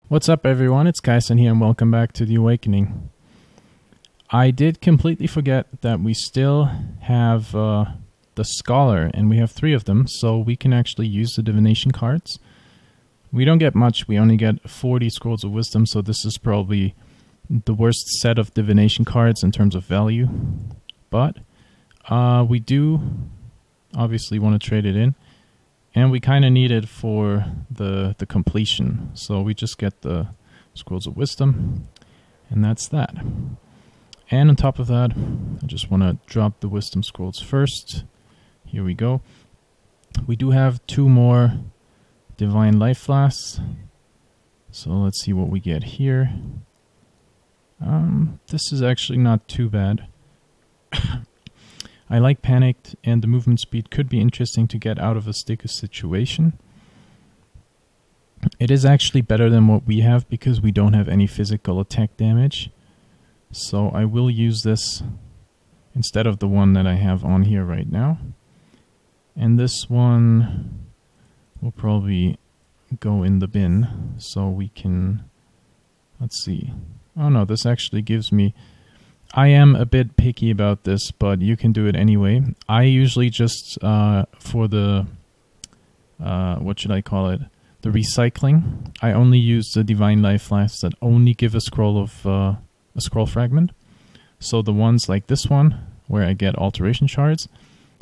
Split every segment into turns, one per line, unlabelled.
What's up everyone, it's Kaisen here and welcome back to The Awakening. I did completely forget that we still have the Scholar, and we have 3 of them, so we can actually use the divination cards. We don't get much, we only get 40 Scrolls of Wisdom, so this is probably the worst set of divination cards in terms of value. But we do obviously want to trade it in. And we kind of need it for the completion. So we just get the Scrolls of Wisdom. And that's that. And on top of that, I just want to drop the Wisdom Scrolls first. Here we go. We do have 2 more Divine Life Flasks. So let's see what we get here. This is actually not too bad. I like Panicked, and the movement speed could be interesting to get out of a sticky situation. It is actually better than what we have because we don't have any physical attack damage. So I will use this instead of the one that I have on here right now. And this one will probably go in the bin so we can... Let's see. Oh no, this actually gives me... I am a bit picky about this, but you can do it anyway. I usually just, for the, what should I call it? The recycling, I only use the Divine Life Flasks that only give a scroll of, a scroll fragment. So the ones like this one, where I get alteration shards,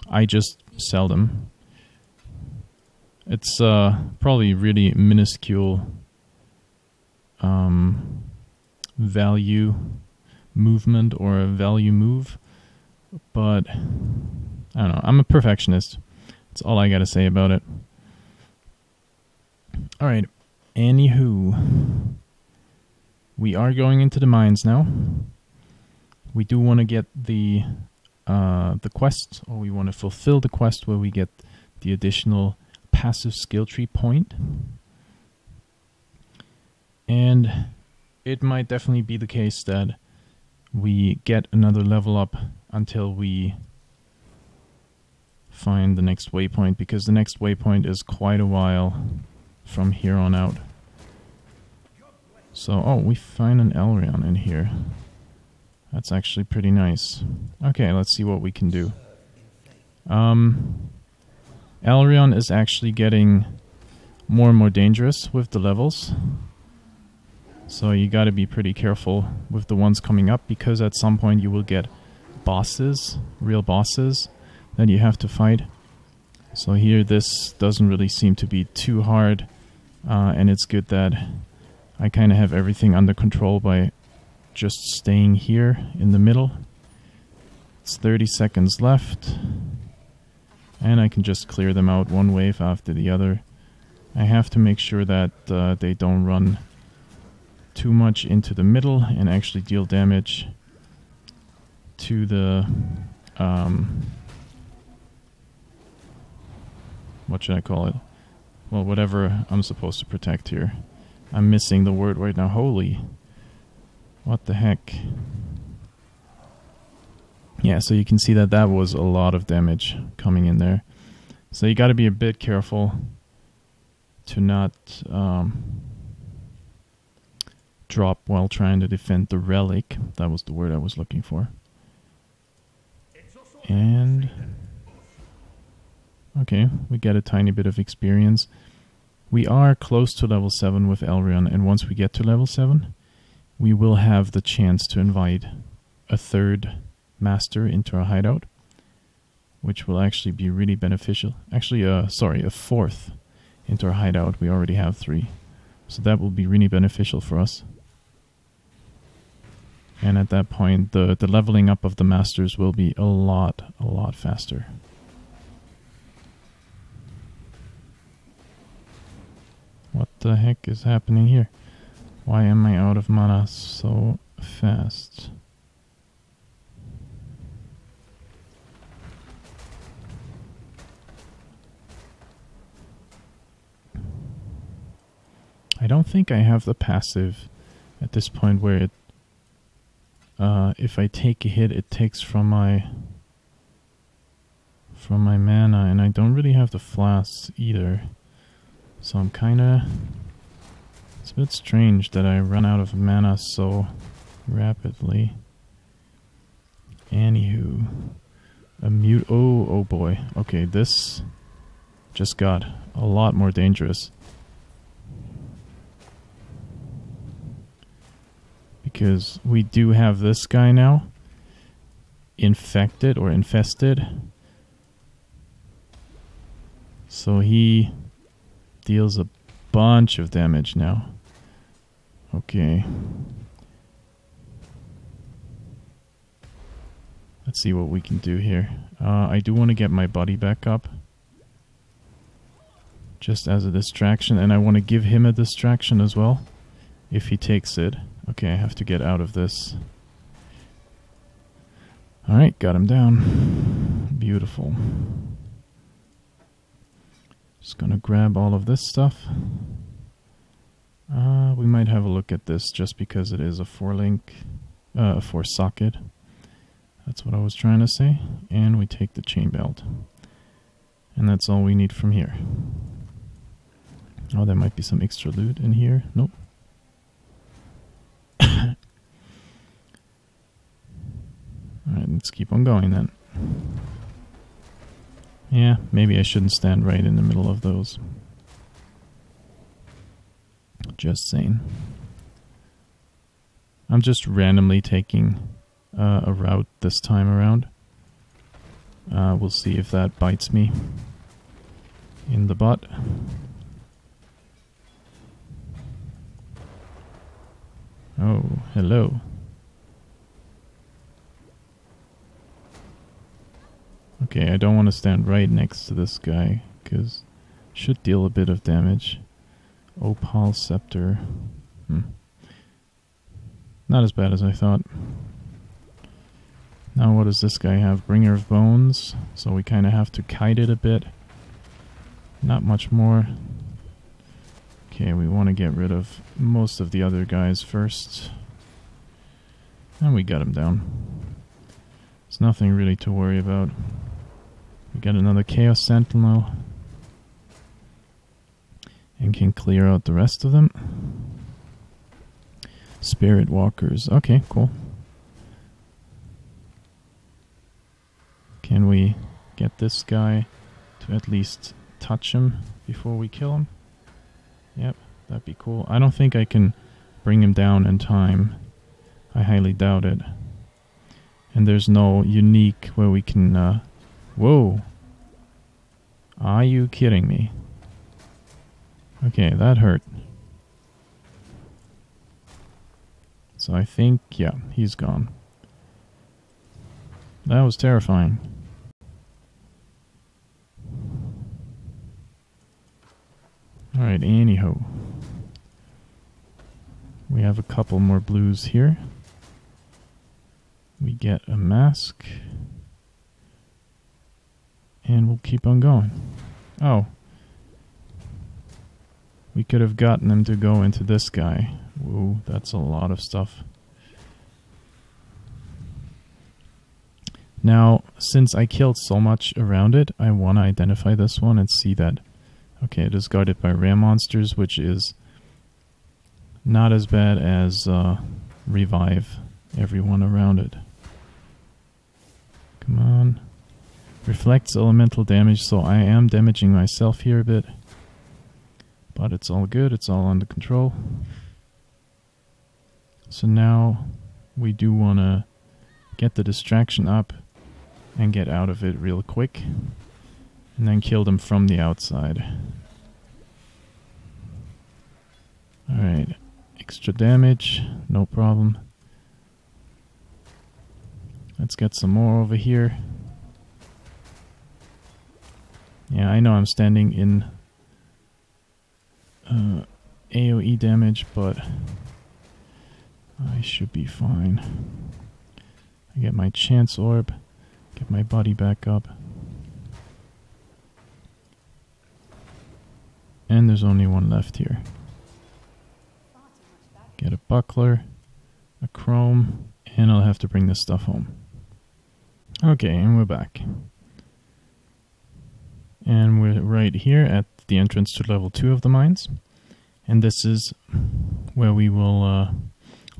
I just sell them. It's, probably really minuscule, value movement or a value move, but I don't know, I'm a perfectionist. That's all I gotta say about it. Alright, anywho, we are going into the mines now. We do want to get the quest, or we want to fulfill the quest where we get the additional passive skill tree point. And it might definitely be the case that we get another level up until we find the next waypoint, because the next waypoint is quite a while from here on out. So, oh, we find an Elrion in here. That's actually pretty nice. Okay, let's see what we can do. Elrion is actually getting more and more dangerous with the levels. So you gotta be pretty careful with the ones coming up, because at some point you will get bosses, real bosses, that you have to fight. So here this doesn't really seem to be too hard, and it's good that I kind of have everything under control by just staying here in the middle. It's 30 seconds left, and I can just clear them out one wave after the other. I have to make sure that they don't run too much into the middle and actually deal damage to the what should I call it? Well, whatever I'm supposed to protect here. I'm missing the word right now. Holy, what the heck? Yeah, so you can see that that was a lot of damage coming in there. So you got to be a bit careful to not drop while trying to defend the relic. That was the word I was looking for. And okay, we get a tiny bit of experience. We are close to level 7 with Elrion, and once we get to level 7, we will have the chance to invite a 3rd master into our hideout, which will actually be really beneficial. Actually, sorry, a 4th into our hideout. We already have 3. So that will be really beneficial for us. And at that point, the leveling up of the masters will be a lot faster. What the heck is happening here? Why am I out of mana so fast? I don't think I have the passive at this point where it if I take a hit, it takes from my mana, and I don't really have the flasks either. So I'm kinda It's a bit strange that I run out of mana so rapidly. Anywho, a mute. Oh boy. Okay, this just got a lot more dangerous. Because we do have this guy now infected or infested. So he deals a bunch of damage now. Okay. Let's see what we can do here. I do want to get my buddy back up. Just as a distraction. And I want to give him a distraction as well. If he takes it. Okay, I have to get out of this. Alright, got him down. Beautiful. Just gonna grab all of this stuff. We might have a look at this just because it is a 4-link, 4-socket. That's what I was trying to say. And we take the chain belt. And that's all we need from here. Oh, there might be some extra loot in here. Nope. Alright, let's keep on going then. Yeah, maybe I shouldn't stand right in the middle of those. Just saying. I'm just randomly taking a route this time around. We'll see if that bites me in the butt. Oh, hello. Okay, I don't want to stand right next to this guy, because it should deal a bit of damage. Opal Scepter. Not as bad as I thought. Now what does this guy have? Bringer of Bones. So we kind of have to kite it a bit. Not much more. Okay, we want to get rid of most of the other guys first. And we got him down. There's nothing really to worry about. We got another Chaos Sentinel. And can clear out the rest of them. Spirit Walkers. Okay, cool. Can we get this guy to at least touch him before we kill him? Yep, that'd be cool. I don't think I can bring him down in time. I highly doubt it. And there's no unique where we can... Whoa! Are you kidding me? Okay, that hurt. So I think, yeah, he's gone. That was terrifying. Alright, anyhow. We have a couple more blues here. We get a mask. And we'll keep on going. Oh. We could have gotten him to go into this guy. Whoa, that's a lot of stuff. Now, since I killed so much around it, I want to identify this one and see that, okay, it is guarded by rare monsters, which is not as bad as revive everyone around it. Come on. Reflects elemental damage, so I am damaging myself here a bit. But it's all good, it's all under control. So now we do want to get the distraction up and get out of it real quick. And then kill them from the outside. Alright, extra damage, no problem. Let's get some more over here. Yeah, I know I'm standing in AoE damage, but I should be fine. I get my chance orb, get my body back up. And there's only one left here. Get a buckler, a chrome, and I'll have to bring this stuff home. Okay, and we're back. And we're right here at the entrance to level 2 of the mines. And this is where we will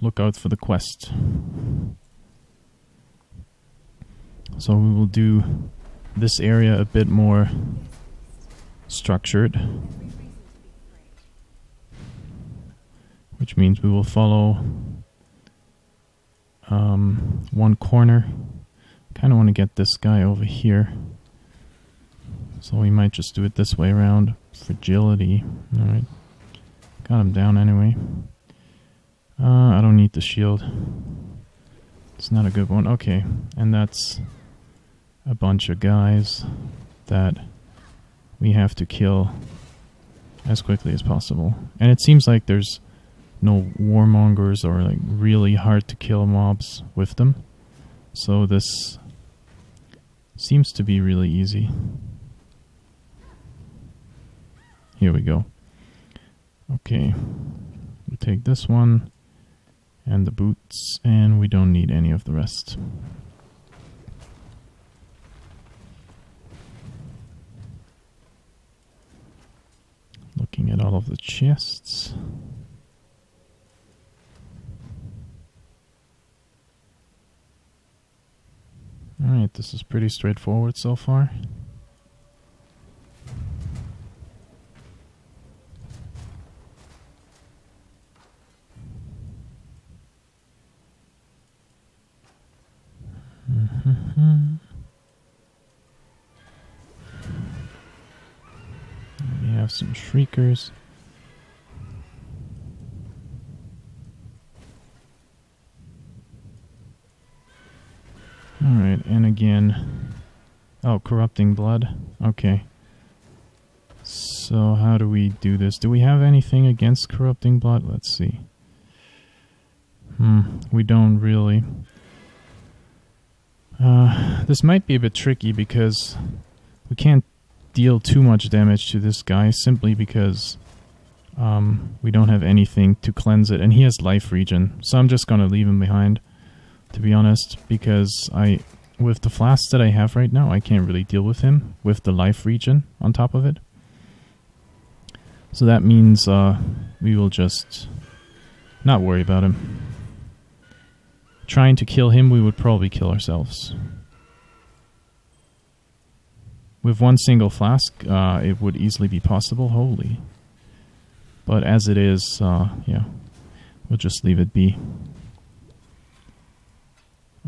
look out for the quest. So we will do this area a bit more structured, which means we will follow one corner. Kind of want to get this guy over here, so we might just do it this way around. Fragility. Alright, got him down anyway. I don't need the shield. It's not a good one. Okay, and that's a bunch of guys that we have to kill as quickly as possible. And it seems like there's no warmongers or like really hard to kill mobs with them. So this seems to be really easy. Here we go. Okay, we take this one and the boots, and we don't need any of the rest. Looking at all of the chests. Alright, this is pretty straightforward so far. We have some shriekers. Alright, and again... Oh, corrupting blood. Okay. So how do we do this? Do we have anything against corrupting blood? Let's see. We don't really. This might be a bit tricky because we can't deal too much damage to this guy simply because we don't have anything to cleanse it, and he has life regen, so I'm just gonna leave him behind, to be honest, because with the flasks that I have right now, I can't really deal with him with the life regen on top of it. So that means we will just not worry about him. Trying to kill him, we would probably kill ourselves. With one single flask, it would easily be possible. Holy. But as it is, yeah, we'll just leave it be.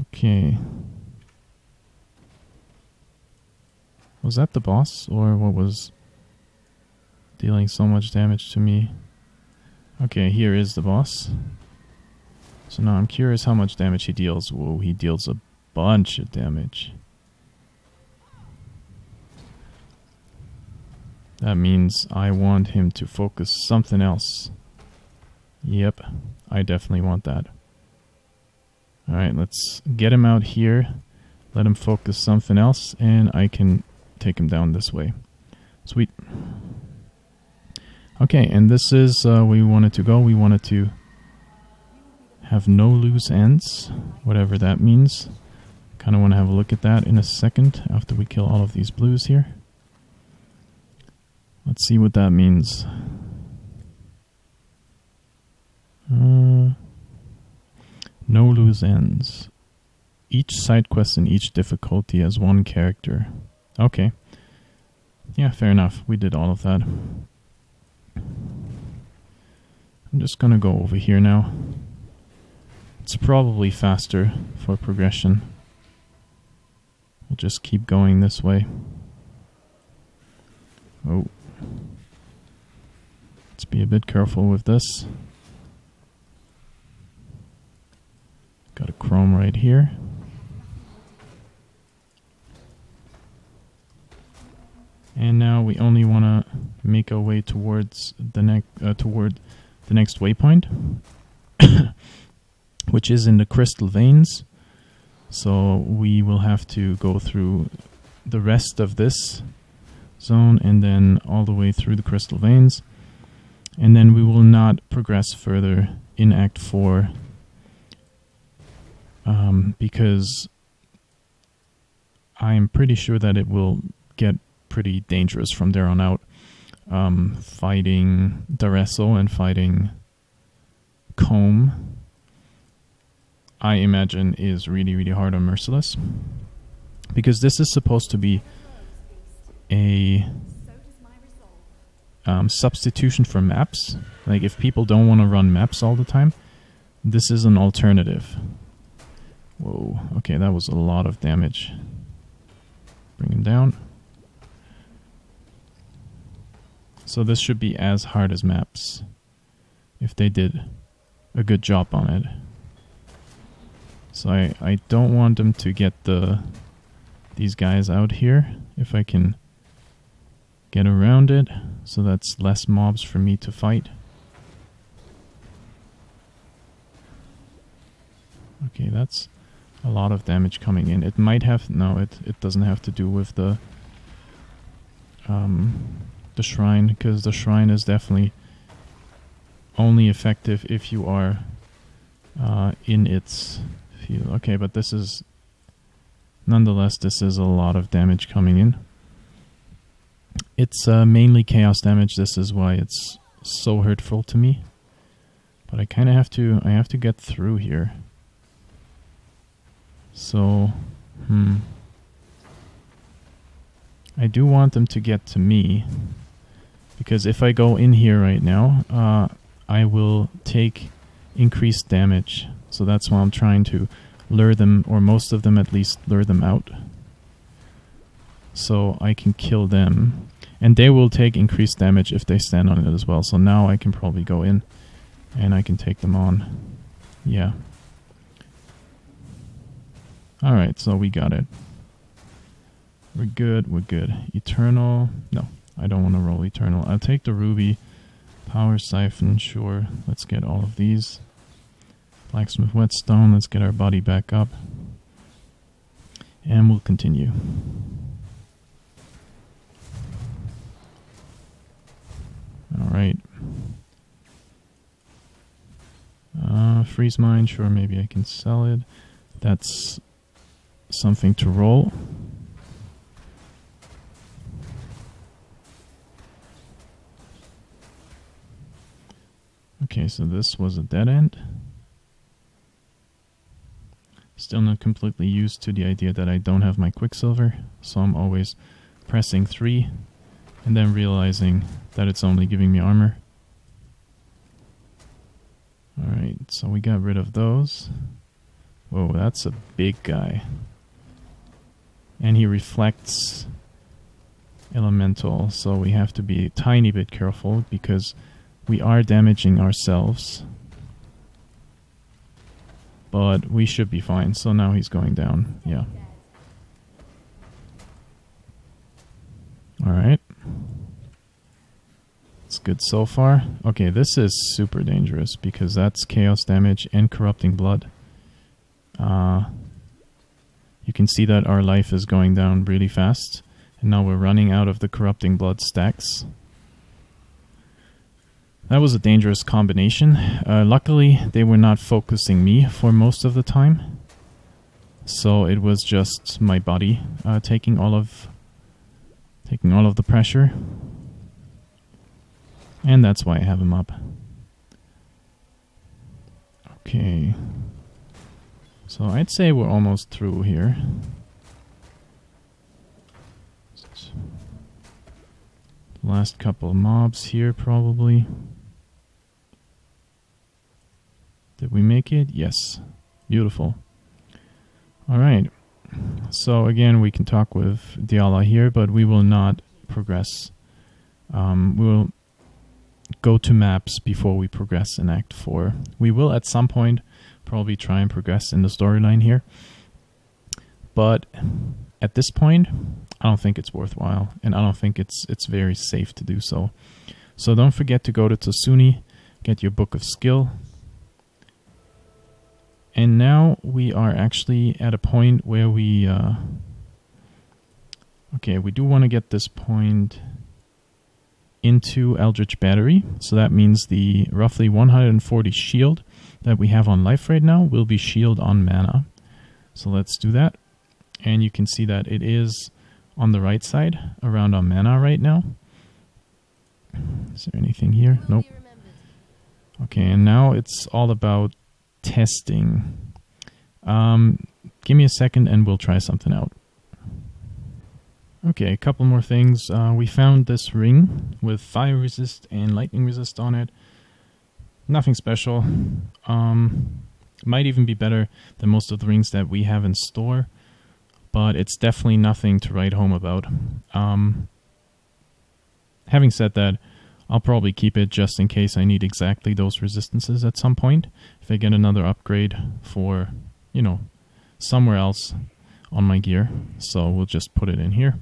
Okay. Was that the boss, or what was dealing so much damage to me? Okay, here is the boss. So now I'm curious how much damage he deals. Whoa, he deals a bunch of damage. That means I want him to focus something else. Yep, I definitely want that. Alright, let's get him out here. Let him focus something else, and I can take him down this way. Sweet. Okay, and this is where we wanted to go. We wanted to have no loose ends, whatever that means. Kind of want to have a look at that in a second after we kill all of these blues here. Let's see what that means. No loose ends. Each side quest in each difficulty has one character. Okay. Yeah, fair enough. We did all of that. I'm just gonna go over here now. It's probably faster for progression. We'll just keep going this way. Oh. Let's be a bit careful with this. Got a chrome right here. And now we only want to make our way towards the next waypoint, which is in the crystal veins. So we will have to go through the rest of this zone and then all the way through the crystal veins, and then we will not progress further in Act 4 because I am pretty sure that it will get pretty dangerous from there on out. fighting Daresso and fighting Comb, I imagine, is really, really hard on Merciless. Because this is supposed to be a substitution for maps. Like, if people don't want to run maps all the time, this is an alternative. Whoa, okay, that was a lot of damage. Bring him down. So this should be as hard as maps, if they did a good job on it. So I don't want them to get these guys out here, if I can get around it, so that's less mobs for me to fight. Okay, that's a lot of damage coming in. It might have... No, it doesn't have to do with the shrine, because the shrine is definitely only effective if you are in its field. Okay, but this is... Nonetheless, this is a lot of damage coming in. It's mainly chaos damage. This is why it's so hurtful to me. But I kind of have to... I have to get through here. So, I do want them to get to me, because if I go in here right now, I will take increased damage. So that's why I'm trying to lure them, or most of them at least, lure them out, so I can kill them. And they will take increased damage if they stand on it as well. So now I can probably go in and I can take them on. Yeah. Alright, so we got it. We're good, we're good. Eternal. No, I don't want to roll Eternal. I'll take the Ruby. Power Siphon, sure. Let's get all of these. Blacksmith Whetstone, let's get our body back up. And we'll continue. Alright. Freeze Mine, sure, maybe I can sell it. That's something to roll. Okay, so this was a dead end. Still not completely used to the idea that I don't have my Quicksilver, so I'm always pressing 3 and then realizing that it's only giving me armor. Alright, so we got rid of those. Whoa, that's a big guy. And he reflects elemental, so we have to be a tiny bit careful because we are damaging ourselves. But we should be fine. So now he's going down. Yeah. Alright. It's good so far. Okay, this is super dangerous because that's chaos damage and corrupting blood. You can see that our life is going down really fast. And now we're running out of the corrupting blood stacks. That was a dangerous combination. Luckily, they were not focusing me for most of the time. So it was just my body taking all of the pressure. And that's why I have him up. Okay. So I'd say we're almost through here. Last couple of mobs here, probably. Did we make it? Yes. Beautiful. Alright. So again, we can talk with Diala here, but we will not progress. We will go to maps before we progress in Act 4. We will at some point probably try and progress in the storyline here. But at this point, I don't think it's worthwhile, and I don't think it's very safe to do so. So don't forget to go to Tosuni, get your Book of Skill. And now we are actually at a point where we... okay, we do want to get this point into Eldritch Battery. So that means the roughly 140 shield that we have on life right now will be shield on mana. So let's do that. And you can see that it is on the right side, around our mana right now. Is there anything here? Nope. Okay, and now it's all about testing. Give me a second and we'll try something out. Okay, a couple more things. We found this ring with fire resist and lightning resist on it. Nothing special. Might even be better than most of the rings that we have in store, but it's definitely nothing to write home about. Having said that, I'll probably keep it just in case I need exactly those resistances at some point. If I get another upgrade for, you know, somewhere else on my gear. So we'll just put it in here.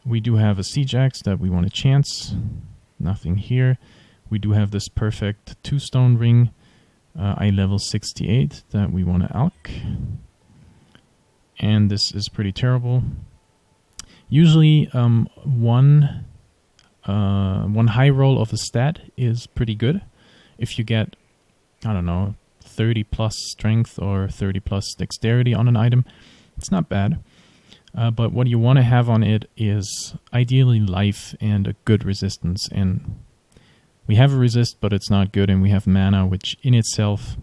We do have a siege axe that we want to chance. Nothing here. We do have this perfect 2-stone ring, eye level 68, that we want to alch. And this is pretty terrible. Usually one high roll of a stat is pretty good. If you get, I don't know, 30 plus strength or 30 plus dexterity on an item, it's not bad. But what you want to have on it is ideally life and a good resistance. And we have a resist, but it's not good, and we have mana, which in itself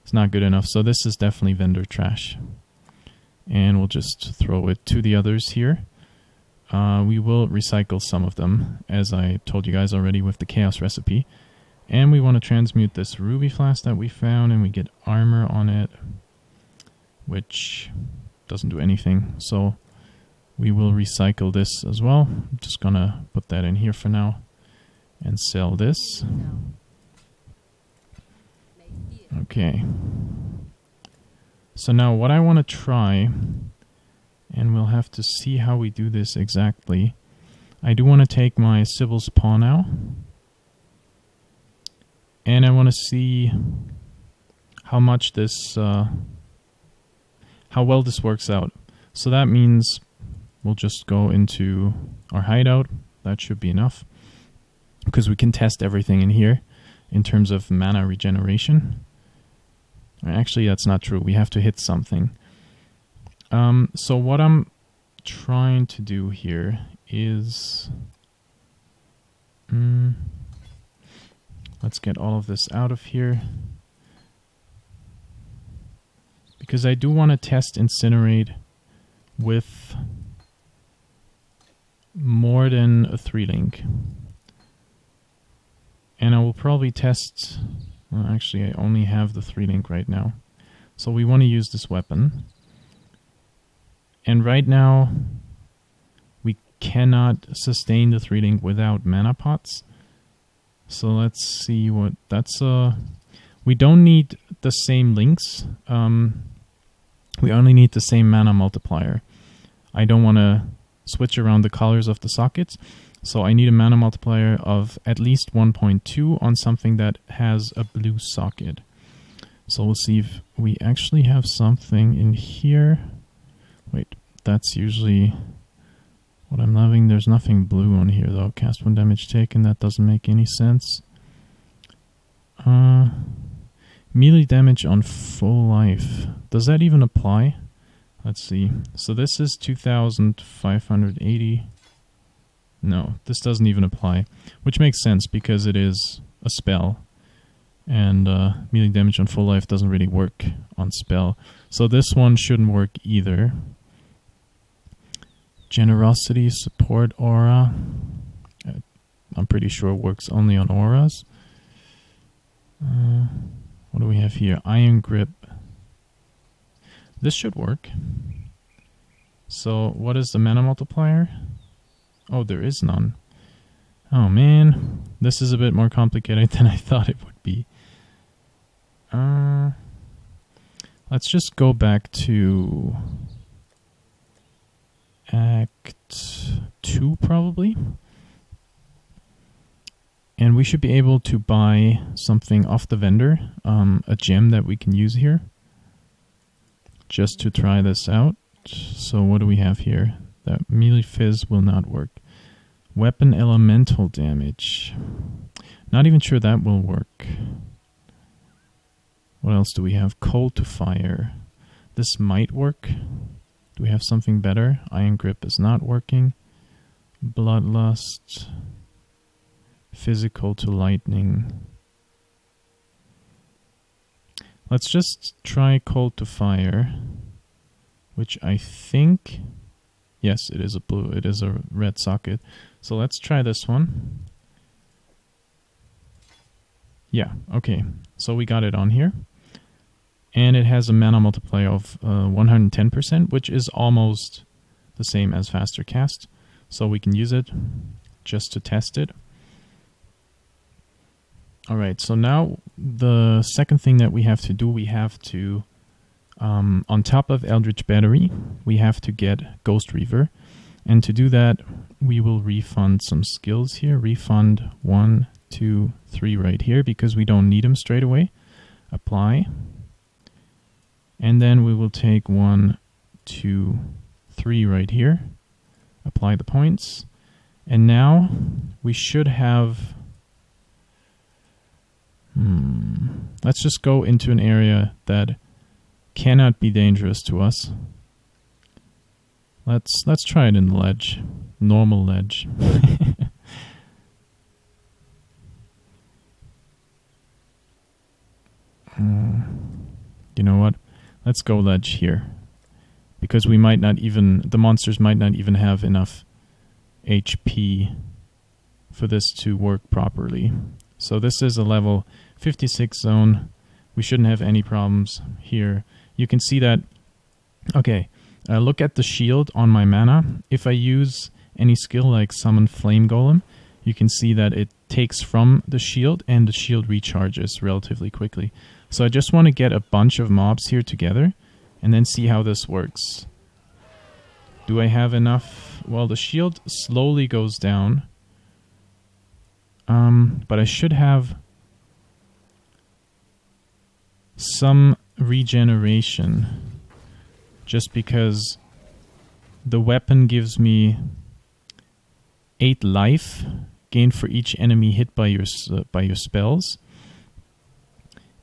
is not good enough. So this is definitely vendor trash. And we'll just throw it to the others here. We will recycle some of them, as I told you guys already with the chaos recipe. And we want to transmute this ruby flask that we found, and we get armor on it, which doesn't do anything. So we will recycle this as well. I'm just gonna put that in here for now and sell this. Okay. So now what I want to try, and we'll have to see how we do this exactly. I do want to take my Cybil's paw now. And I want to see how much this, how well this works out. So that means we'll just go into our hideout. That should be enough, because we can test everything in here in terms of mana regeneration. Actually, that's not true. We have to hit something. So what I'm trying to do here is... let's get all of this out of here. Because I do want to test Incinerate with more than a 3-link. And I will probably test... Well, actually, I only have the 3-link right now. So we want to use this weapon. And right now, we cannot sustain the 3-link without mana pots. So let's see what that's... we don't need the same links. We only need the same mana multiplier. I don't want to switch around the colors of the sockets. So I need a mana multiplier of at least 1.2 on something that has a blue socket. So we'll see if we actually have something in here. Wait, that's usually what I'm loving. There's nothing blue on here though. Cast 1 damage taken, that doesn't make any sense. Melee damage on full life. Does that even apply? Let's see. So this is 2,580. No, this doesn't even apply, which makes sense because it is a spell, and melee damage on full life doesn't really work on spell. So this one shouldn't work either. Generosity, support aura. I'm pretty sure it works only on auras. What do we have here? Iron grip. This should work. So what is the mana multiplier? Oh, there is none. Oh man, this is a bit more complicated than I thought it would be. Let's just go back to Act 2 probably. And we should be able to buy something off the vendor, a gem that we can use here, just to try this out. So what do we have here? That melee fizz will not work. Weapon elemental damage. Not even sure that will work. What else do we have? Cold to fire. This might work. Do we have something better? Iron grip is not working. Bloodlust. physical to lightning. Let's just try cold to fire, which I think, yes, it is a blue, it is a red socket. So let's try this one. Yeah, okay, so we got it on here. And it has a mana multiplier of 110%, which is almost the same as faster cast. So we can use it just to test it. Alright, so now the second thing that we have to do, we have to, on top of Eldritch Battery, we have to get Ghost Reaver. And to do that, we will refund some skills here. Refund 1, 2, 3 right here, because we don't need them straight away. Apply. And then we will take 1, 2, 3 right here. Apply the points. And now we should have... let's just go into an area that cannot be dangerous to us. Let's try it in the ledge. Normal ledge. You know what? Let's go ledge here. Because we might not even... the monsters might not even have enough HP for this to work properly. So this is a level 56 zone. We shouldn't have any problems here. You can see that... okay, look at the shield on my mana. If I use any skill like Summon Flame Golem, you can see that it takes from the shield and the shield recharges relatively quickly. So I just want to get a bunch of mobs here together and then see how this works. Do I have enough? Well, the shield slowly goes down. But I should have some regeneration, just because the weapon gives me 8 life gained for each enemy hit by your spells,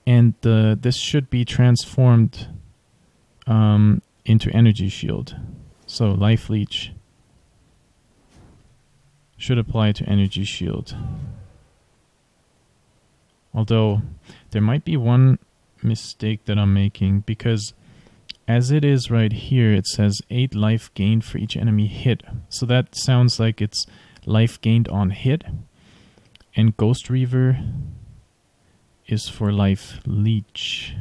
and this should be transformed into energy shield. So life leech should apply to energy shield. Although there might be one mistake that I'm making, because as it is right here, it says 8 life gained for each enemy hit. So that sounds like it's life gained on hit. And Ghost Reaver is for life leech.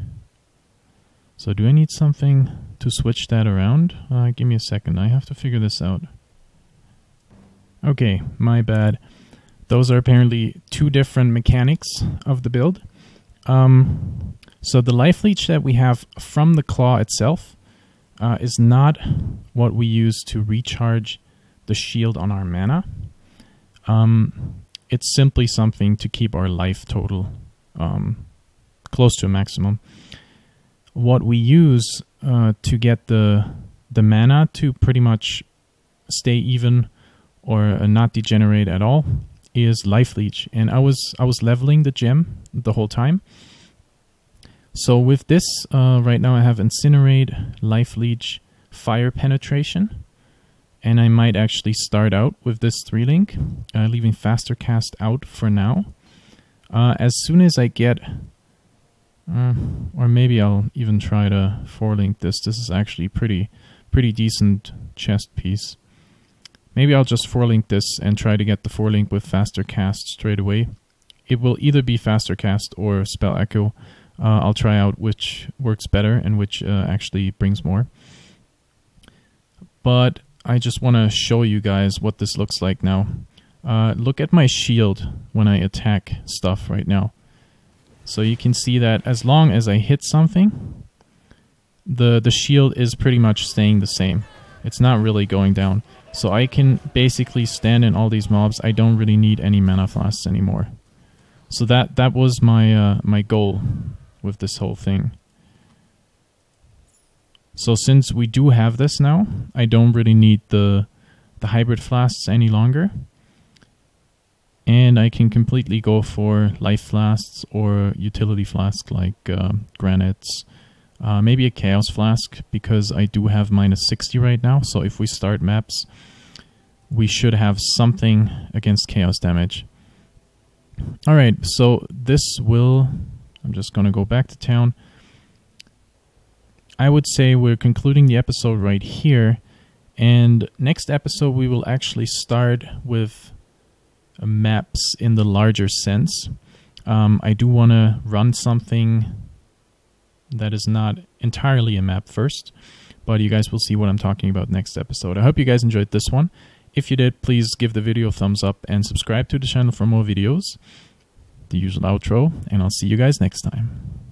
So do I need something to switch that around? Give me a second. I have to figure this out. Okay, my bad. Those are apparently 2 different mechanics of the build. So the life leech that we have from the claw itself is not what we use to recharge the shield on our mana. It's simply something to keep our life total close to a maximum. What we use to get the mana to pretty much stay even or not degenerate at all is life leech, and I was leveling the gem the whole time. So with this, right now I have Incinerate, Life Leech, Fire Penetration, and I might actually start out with this 3-link, leaving Faster Cast out for now. As soon as I get, or maybe I'll even try to 4-link this. This is actually pretty decent chest piece. Maybe I'll just 4-link this and try to get the 4-link with Faster Cast straight away. It will either be Faster Cast or Spell Echo. I'll try out which works better and which actually brings more. But I just want to show you guys what this looks like now. Look at my shield when I attack stuff right now. So you can see that as long as I hit something, the shield is pretty much staying the same. It's not really going down. So I can basically stand in all these mobs. I don't really need any mana flasks anymore. So that was my my goal with this whole thing. So since we do have this now, I don't really need the hybrid flasks any longer. And I can completely go for life flasks or utility flasks like granites. Maybe a chaos flask, because I do have -60 right now. So if we start maps, we should have something against chaos damage. All right, so I'm just going to go back to town. I would say we're concluding the episode right here. And next episode, we will actually start with maps in the larger sense. I do want to run something that is not entirely a map first, but you guys will see what I'm talking about next episode. I hope you guys enjoyed this one. If you did, please give the video a thumbs up and subscribe to the channel for more videos. The usual outro, and I'll see you guys next time.